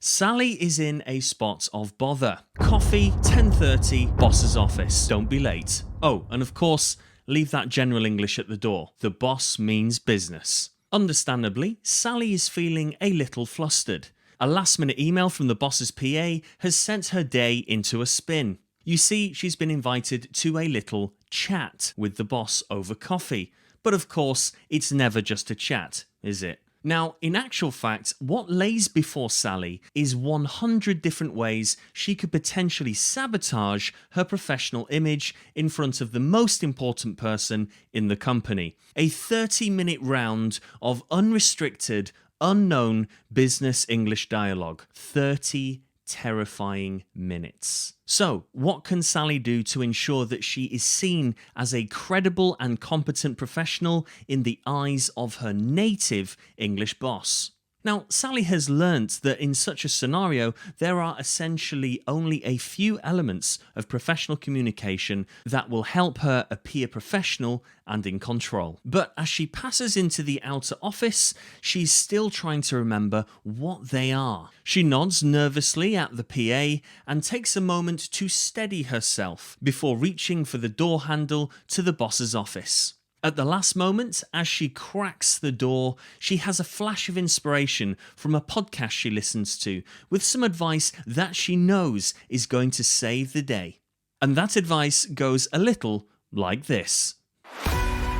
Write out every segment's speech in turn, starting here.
Sally is in a spot of bother. Coffee, 10:30, boss's office. Don't be late. Oh, and of course, leave that general English at the door. The boss means business. Understandably, Sally is feeling a little flustered. A last-minute email from the boss's PA has sent her day into a spin. You see, she's been invited to a little chat with the boss over coffee. But of course, it's never just a chat, is it? Now, in actual fact, what lays before Sally is 100 different ways she could potentially sabotage her professional image in front of the most important person in the company. A 30-minute round of unrestricted, unknown business English dialogue. 30 terrifying minutes. So, what can Sally do to ensure that she is seen as a credible and competent professional in the eyes of her native English boss? Now, Sally has learnt that in such a scenario, there are essentially only a few elements of professional communication that will help her appear professional and in control. But as she passes into the outer office, she's still trying to remember what they are. She nods nervously at the PA and takes a moment to steady herself before reaching for the door handle to the boss's office. At the last moment, as she cracks the door, she has a flash of inspiration from a podcast she listens to with some advice that she knows is going to save the day. And that advice goes a little like this.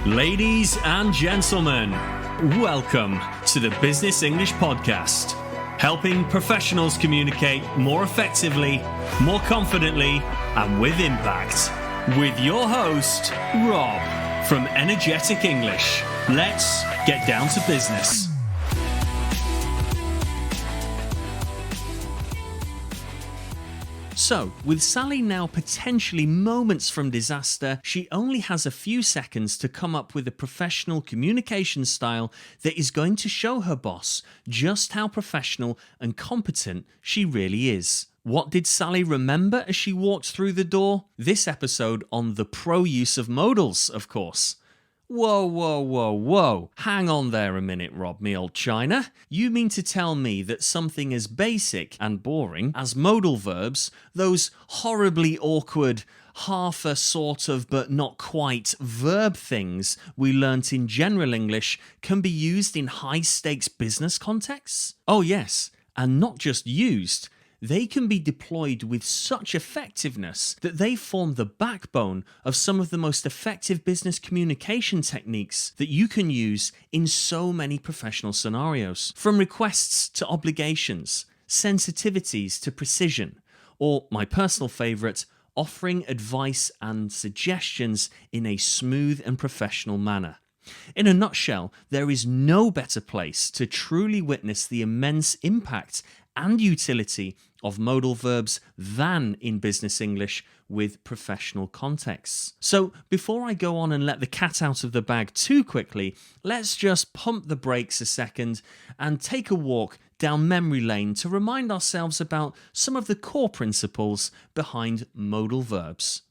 Ladies and gentlemen, welcome to the Business English Podcast, helping professionals communicate more effectively, more confidently, and with impact. With your host, Rob. From Energetic English, let's get down to business. So, with Sally now potentially moments from disaster, she only has a few seconds to come up with a professional communication style that is going to show her boss just how professional and competent she really is. What did Sally remember as she walked through the door? This episode on the pro use of modals, of course. Whoa. Hang on there a minute, Rob, me old China. You mean to tell me that something as basic and boring as modal verbs, those horribly awkward, half a sort of but not quite verb things we learnt in general English, can be used in high-stakes business contexts? Oh yes, and not just used. They can be deployed with such effectiveness that they form the backbone of some of the most effective business communication techniques that you can use in so many professional scenarios. From requests to obligations, sensitivities to precision, or my personal favourite, offering advice and suggestions in a smooth and professional manner. In a nutshell, there is no better place to truly witness the immense impact and utility of modal verbs than in business English with professional contexts. So before I go on and let the cat out of the bag too quickly, let's just pump the brakes a second and take a walk down memory lane to remind ourselves about some of the core principles behind modal verbs.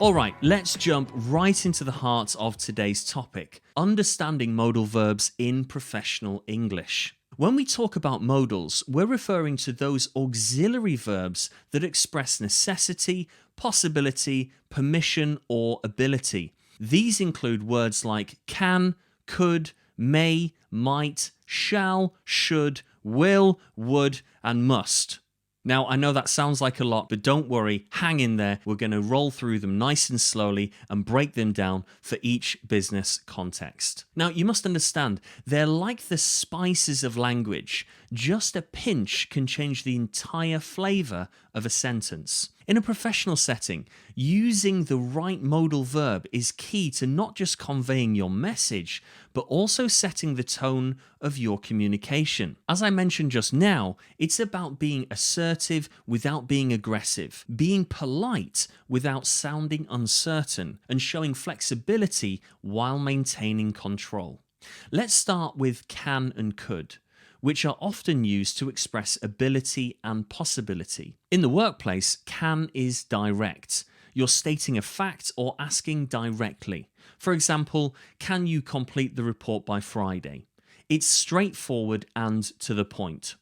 Alright, let's jump right into the heart of today's topic, understanding modal verbs in professional English. When we talk about modals, we're referring to those auxiliary verbs that express necessity, possibility, permission, or ability. These include words like can, could, may, might, shall, should, will, would, and must. Now, I know that sounds like a lot, but don't worry, hang in there. We're going to roll through them nice and slowly and break them down for each business context. Now, you must understand, they're like the spices of language. Just a pinch can change the entire flavour of a sentence. In a professional setting, using the right modal verb is key to not just conveying your message, but also setting the tone of your communication. As I mentioned just now, it's about being assertive without being aggressive, being polite without sounding uncertain, and showing flexibility while maintaining control. Let's start with can and could, which are often used to express ability and possibility. In the workplace, can is direct, You're stating a fact or asking directly. For example, can you complete the report by Friday? It's straightforward and to the point.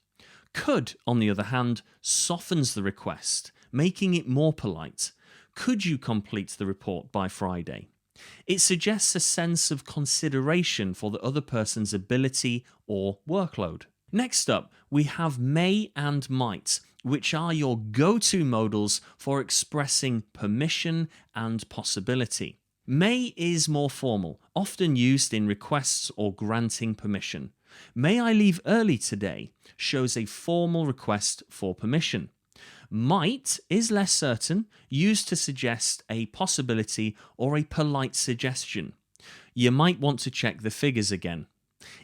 Could, on the other hand, softens the request, making it more polite. Could you complete the report by Friday? It suggests a sense of consideration for the other person's ability or workload. Next up, we have may and might, which are your go-to modals for expressing permission and possibility. May is more formal, often used in requests or granting permission. May I leave early today shows a formal request for permission. Might is less certain, used to suggest a possibility or a polite suggestion. You might want to check the figures again.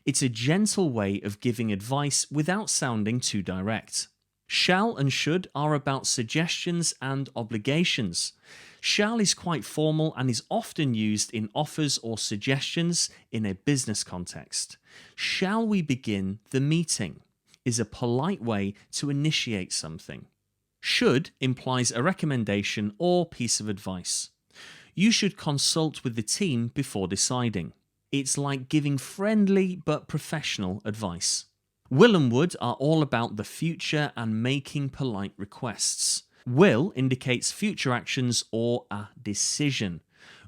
It's a gentle way of giving advice without sounding too direct. Shall and should are about suggestions and obligations. Shall is quite formal and is often used in offers or suggestions in a business context. Shall we begin the meeting is a polite way to initiate something. Should implies a recommendation or piece of advice. You should consult with the team before deciding. It's like giving friendly but professional advice. Will and would are all about the future and making polite requests. Will indicates future actions or a decision.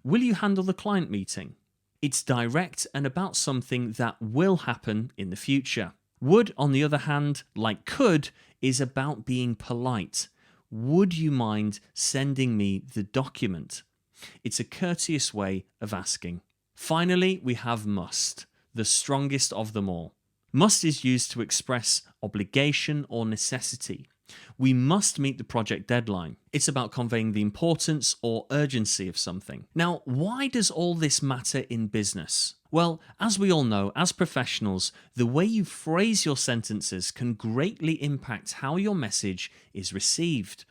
Will you handle the client meeting? It's direct and about something that will happen in the future. Would, on the other hand, like could, is about being polite. Would you mind sending me the document? It's a courteous way of asking. Finally, we have must, the strongest of them all. Must is used to express obligation or necessity. We must meet the project deadline. It's about conveying the importance or urgency of something. Now, why does all this matter in business? Well, as we all know, as professionals, the way you phrase your sentences can greatly impact how your message is received.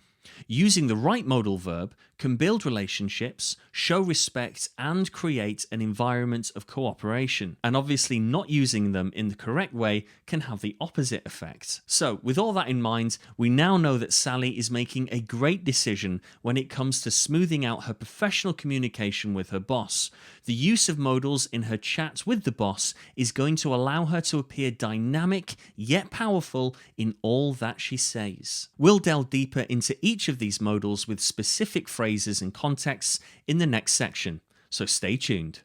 Using the right modal verb can build relationships, show respect, and create an environment of cooperation. And obviously, not using them in the correct way can have the opposite effect. So, with all that in mind, we now know that Sally is making a great decision when it comes to smoothing out her professional communication with her boss. The use of modals in her chat with the boss is going to allow her to appear dynamic yet powerful in all that she says. We'll delve deeper into each of these modals with specific phrases and contexts in the next section, so stay tuned.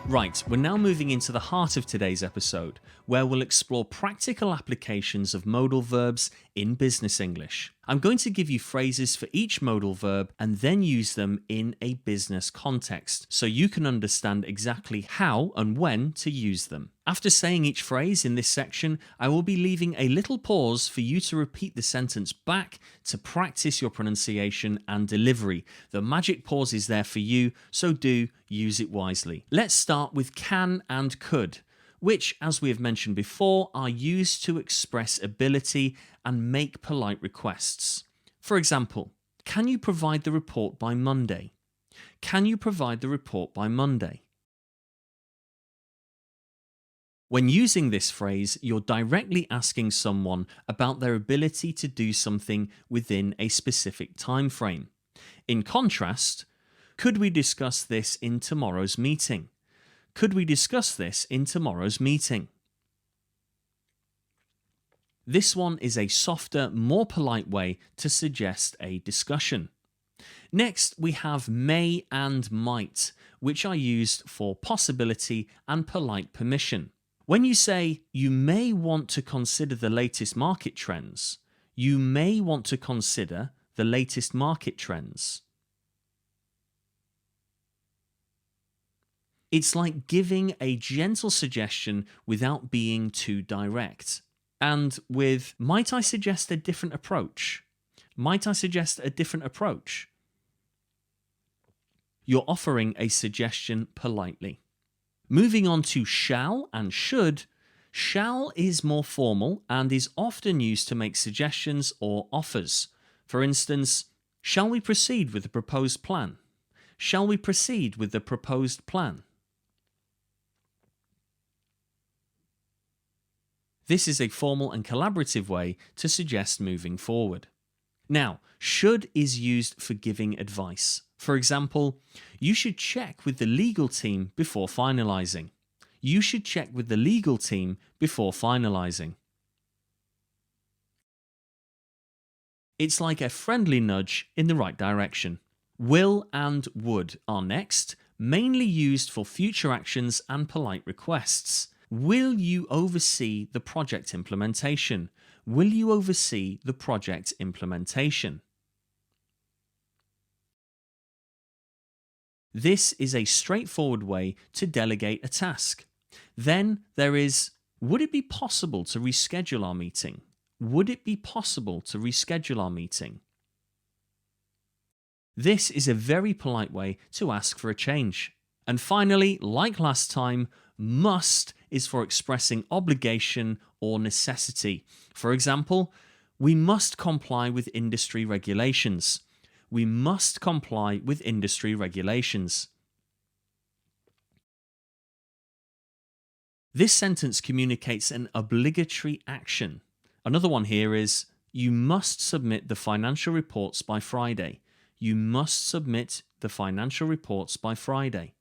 Right, we're now moving into the heart of today's episode, where we'll explore practical applications of modal verbs in business English. I'm going to give you phrases for each modal verb and then use them in a business context, so you can understand exactly how and when to use them. After saying each phrase in this section, I will be leaving a little pause for you to repeat the sentence back to practice your pronunciation and delivery. The magic pause is there for you, so do use it wisely. Let's start with can and could, which, as we have mentioned before, are used to express ability and make polite requests. For example, can you provide the report by Monday? Can you provide the report by Monday? When using this phrase, you're directly asking someone about their ability to do something within a specific time frame. In contrast, could we discuss this in tomorrow's meeting? Could we discuss this in tomorrow's meeting? This one is a softer, more polite way to suggest a discussion. Next, we have may and might, which are used for possibility and polite permission. When you say, you may want to consider the latest market trends, you may want to consider the latest market trends. It's like giving a gentle suggestion without being too direct. And with, might I suggest a different approach? Might I suggest a different approach? You're offering a suggestion politely. Moving on to shall and should, shall is more formal and is often used to make suggestions or offers. For instance, shall we proceed with the proposed plan? Shall we proceed with the proposed plan? This is a formal and collaborative way to suggest moving forward. Now, should is used for giving advice. For example, you should check with the legal team before finalizing. You should check with the legal team before finalizing. It's like a friendly nudge in the right direction. Will and would are next, mainly used for future actions and polite requests. Will you oversee the project implementation? Will you oversee the project implementation? This is a straightforward way to delegate a task. Then there is, would it be possible to reschedule our meeting? Would it be possible to reschedule our meeting? This is a very polite way to ask for a change. And finally, like last time, must is for expressing obligation or necessity. For example, we must comply with industry regulations. We must comply with industry regulations. This sentence communicates an obligatory action. Another one here is, you must submit the financial reports by Friday. You must submit the financial reports by Friday.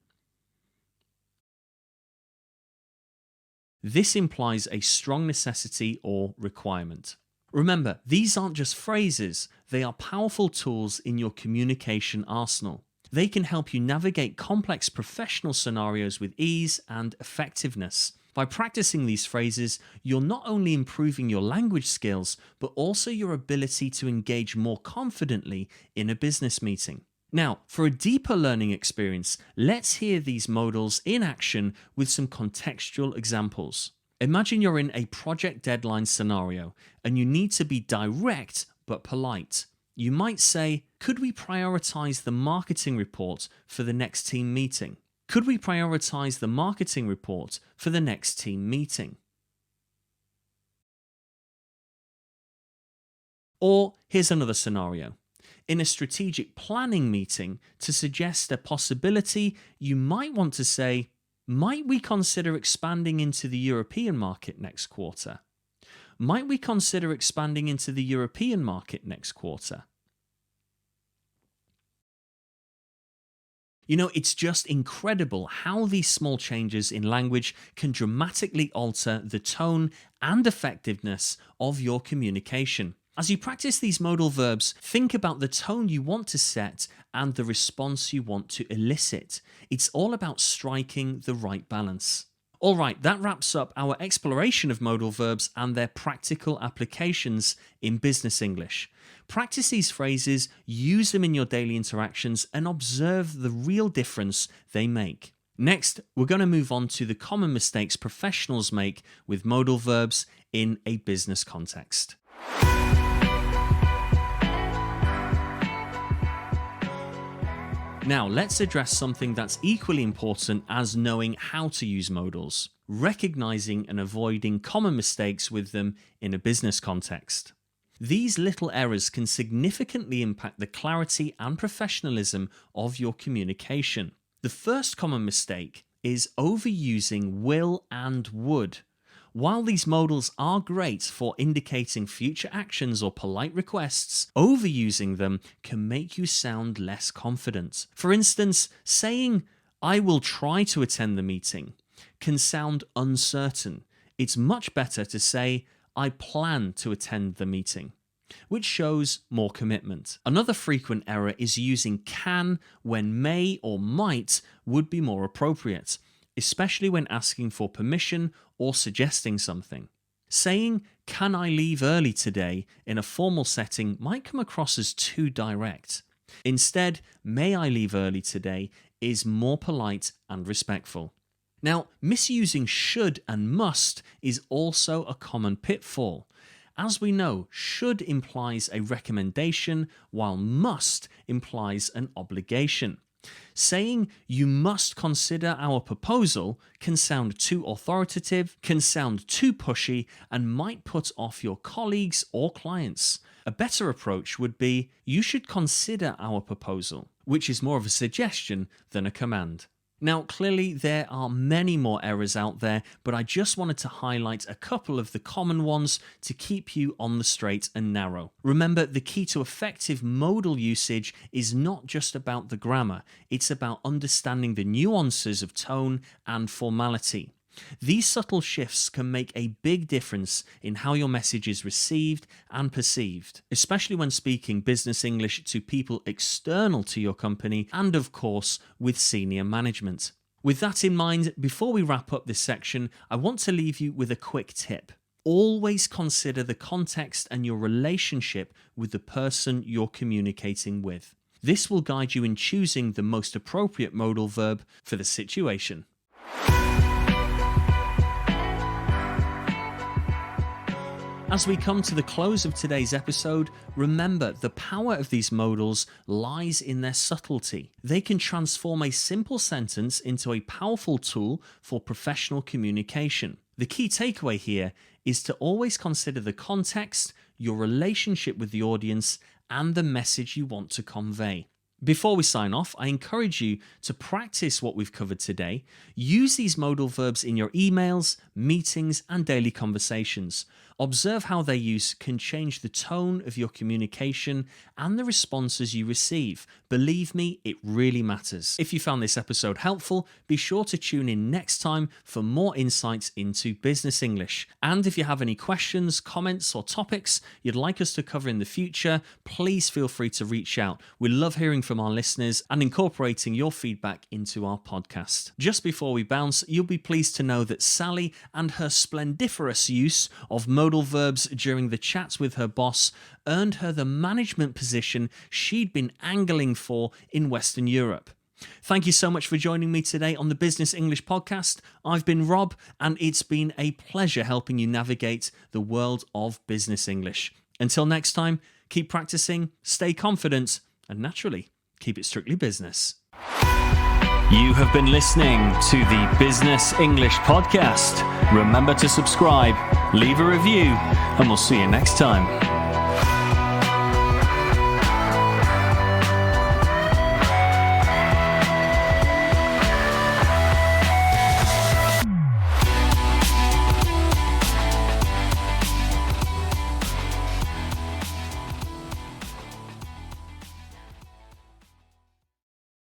This implies a strong necessity or requirement. Remember, these aren't just phrases, they are powerful tools in your communication arsenal. They can help you navigate complex professional scenarios with ease and effectiveness. By practicing these phrases, you're not only improving your language skills, but also your ability to engage more confidently in a business meeting. Now, for a deeper learning experience, let's hear these modals in action with some contextual examples. Imagine you're in a project deadline scenario and you need to be direct but polite. You might say, could we prioritize the marketing report for the next team meeting? Could we prioritize the marketing report for the next team meeting? Or here's another scenario. In a strategic planning meeting, to suggest a possibility, you might want to say, might we consider expanding into the European market next quarter? Might we consider expanding into the European market next quarter? You know, it's just incredible how these small changes in language can dramatically alter the tone and effectiveness of your communication. As you practice these modal verbs, think about the tone you want to set and the response you want to elicit. It's all about striking the right balance. Alright, that wraps up our exploration of modal verbs and their practical applications in business English. Practice these phrases, use them in your daily interactions, and observe the real difference they make. Next, we're going to move on to the common mistakes professionals make with modal verbs in a business context. Now, let's address something that's equally important as knowing how to use modals, recognizing and avoiding common mistakes with them in a business context. These little errors can significantly impact the clarity and professionalism of your communication. The first common mistake is overusing will and would. While these modals are great for indicating future actions or polite requests, overusing them can make you sound less confident. For instance, saying, I will try to attend the meeting, can sound uncertain. It's much better to say, I plan to attend the meeting, which shows more commitment. Another frequent error is using can when may or might would be more appropriate, especially when asking for permission or suggesting something. Saying, can I leave early today in a formal setting might come across as too direct. Instead, may I leave early today is more polite and respectful. Now, misusing should and must is also a common pitfall. As we know, should implies a recommendation, while must implies an obligation. Saying you must consider our proposal can sound too authoritative, can sound too pushy, and might put off your colleagues or clients. A better approach would be, you should consider our proposal, which is more of a suggestion than a command. Now, clearly there are many more errors out there, but I just wanted to highlight a couple of the common ones to keep you on the straight and narrow. Remember, the key to effective modal usage is not just about the grammar, it's about understanding the nuances of tone and formality. These subtle shifts can make a big difference in how your message is received and perceived, especially when speaking business English to people external to your company and, of course, with senior management. With that in mind, before we wrap up this section, I want to leave you with a quick tip. Always consider the context and your relationship with the person you're communicating with. This will guide you in choosing the most appropriate modal verb for the situation. As we come to the close of today's episode, remember the power of these modals lies in their subtlety. They can transform a simple sentence into a powerful tool for professional communication. The key takeaway here is to always consider the context, your relationship with the audience, and the message you want to convey. Before we sign off, I encourage you to practice what we've covered today. Use these modal verbs in your emails, meetings, and daily conversations. Observe how their use can change the tone of your communication and the responses you receive. Believe me, it really matters. If you found this episode helpful, be sure to tune in next time for more insights into business English. And if you have any questions, comments, or topics you'd like us to cover in the future, please feel free to reach out. We love hearing from our listeners and incorporating your feedback into our podcast. Just before we bounce, you'll be pleased to know that Sally and her splendiferous use of modal verbs during the chats with her boss earned her the management position she'd been angling for in Western Europe. Thank you so much for joining me today on the Business English Podcast. I've been Rob, and it's been a pleasure helping you navigate the world of business English. Until next time, keep practicing, stay confident, and naturally, keep it strictly business. You have been listening to the Business English Podcast. Remember to subscribe, leave a review, and we'll see you next time.